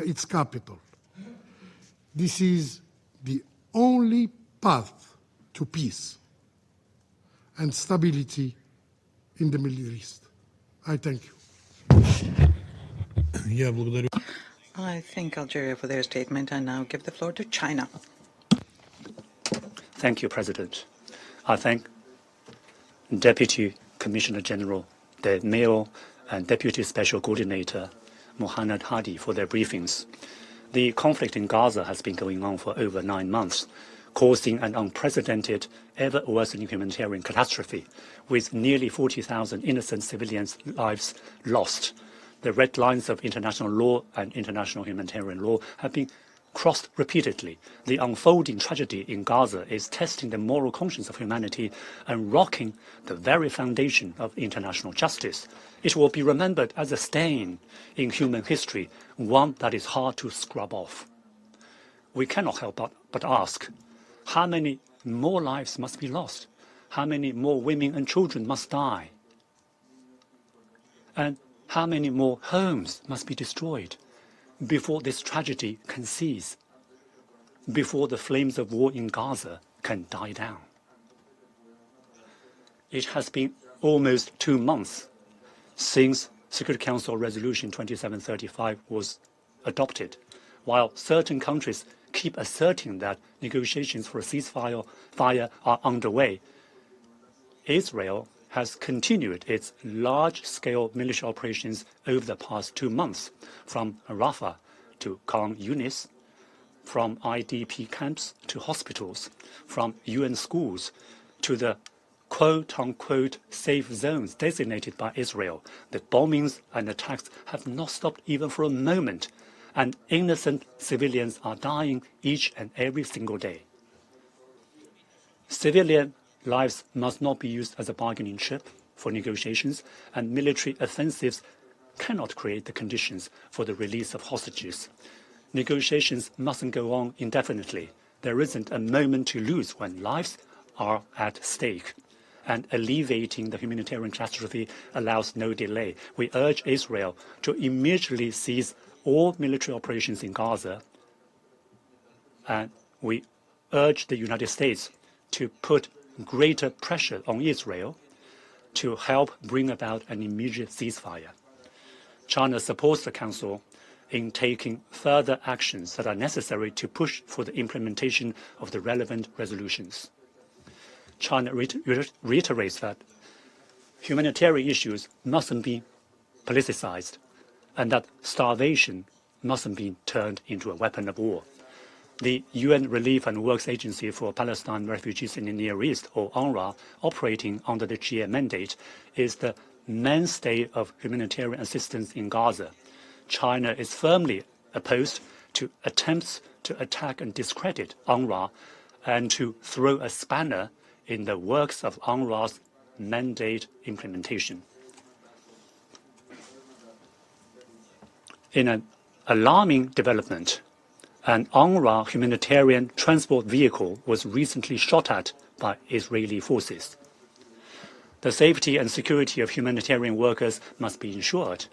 its capital. This is the only path to peace and stability in the Middle East. I thank you. I thank Algeria for their statement and now give the floor to China. Thank you, President. I thank Deputy Commissioner General De Meo and Deputy Special Coordinator Mohamed Hadi for their briefings. The conflict in Gaza has been going on for over 9 months, causing an unprecedented, ever-worsening humanitarian catastrophe, with nearly 40,000 innocent civilians' lives lost. The red lines of international law and international humanitarian law have been crossed repeatedly. The unfolding tragedy in Gaza is testing the moral conscience of humanity and rocking the very foundation of international justice. It will be remembered as a stain in human history, one that is hard to scrub off. We cannot help but ask, how many more lives must be lost? How many more women and children must die? And how many more homes must be destroyed before this tragedy can cease, before the flames of war in Gaza can die down? It has been almost 2 months since Security Council Resolution 2735 was adopted, while certain countries keep asserting that negotiations for a ceasefire are underway. Israel has continued its large-scale military operations over the past 2 months, from Rafah to Cong, from IDP camps to hospitals, from UN schools to the quote-unquote safe zones designated by Israel. The bombings and attacks have not stopped even for a moment, and innocent civilians are dying each and every single day. Civilian lives must not be used as a bargaining chip for negotiations, and military offensives cannot create the conditions for the release of hostages. Negotiations mustn't go on indefinitely. There isn't a moment to lose when lives are at stake. And alleviating the humanitarian catastrophe allows no delay. We urge Israel to immediately cease all military operations in Gaza, and we urge the United States to put greater pressure on Israel to help bring about an immediate ceasefire. China supports the Council in taking further actions that are necessary to push for the implementation of the relevant resolutions. China reiterates that humanitarian issues mustn't be politicized and that starvation mustn't be turned into a weapon of war. The UN Relief and Works Agency for Palestine Refugees in the Near East, or UNRWA, operating under the GA mandate, is the mainstay of humanitarian assistance in Gaza. China is firmly opposed to attempts to attack and discredit UNRWA and to throw a spanner in the works of UNRWA's mandate implementation. In an alarming development, an UNRWA humanitarian transport vehicle was recently shot at by Israeli forces. The safety and security of humanitarian workers must be ensured,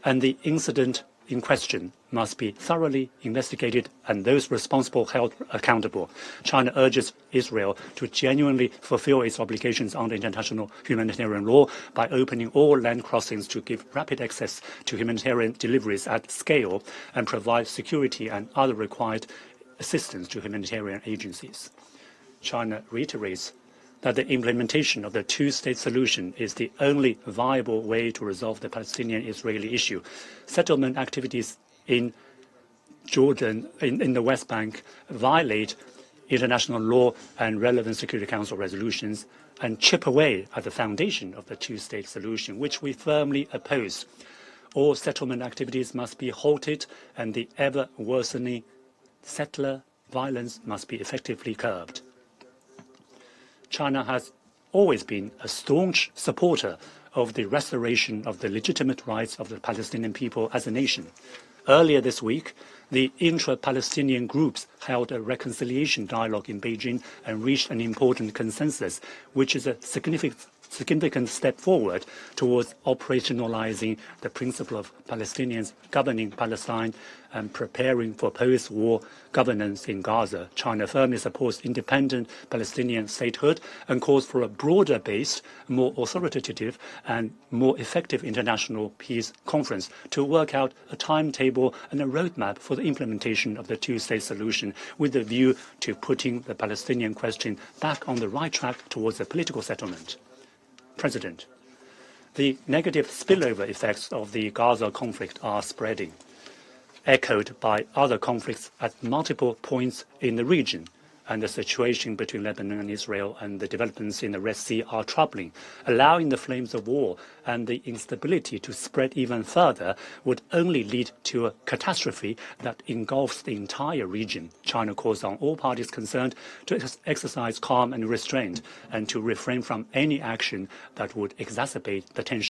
and the incident in question must be thoroughly investigated and those responsible held accountable. China urges Israel to genuinely fulfill its obligations under international humanitarian law by opening all land crossings to give rapid access to humanitarian deliveries at scale and provide security and other required assistance to humanitarian agencies. China reiterates that the implementation of the two-state solution is the only viable way to resolve the Palestinian-Israeli issue. Settlement activities in Jordan, in the West Bank, violate international law and relevant Security Council resolutions and chip away at the foundation of the two-state solution, which we firmly oppose. All settlement activities must be halted, and the ever-worsening settler violence must be effectively curbed. China has always been a staunch supporter of the restoration of the legitimate rights of the Palestinian people as a nation. Earlier this week, the intra-Palestinian groups held a reconciliation dialogue in Beijing and reached an important consensus, which is a significant significant step forward towards operationalizing the principle of Palestinians governing Palestine and preparing for post-war governance in Gaza. China firmly supports independent Palestinian statehood and calls for a broader-based, more authoritative and more effective international peace conference to work out a timetable and a roadmap for the implementation of the two-state solution with a view to putting the Palestinian question back on the right track towards a political settlement. President, the negative spillover effects of the Gaza conflict are spreading, echoed by other conflicts at multiple points in the region, and the situation between Lebanon and Israel and the developments in the Red Sea are troubling. Allowing the flames of war and the instability to spread even further would only lead to a catastrophe that engulfs the entire region. China calls on all parties concerned to exercise calm and restraint and to refrain from any action that would exacerbate the tension.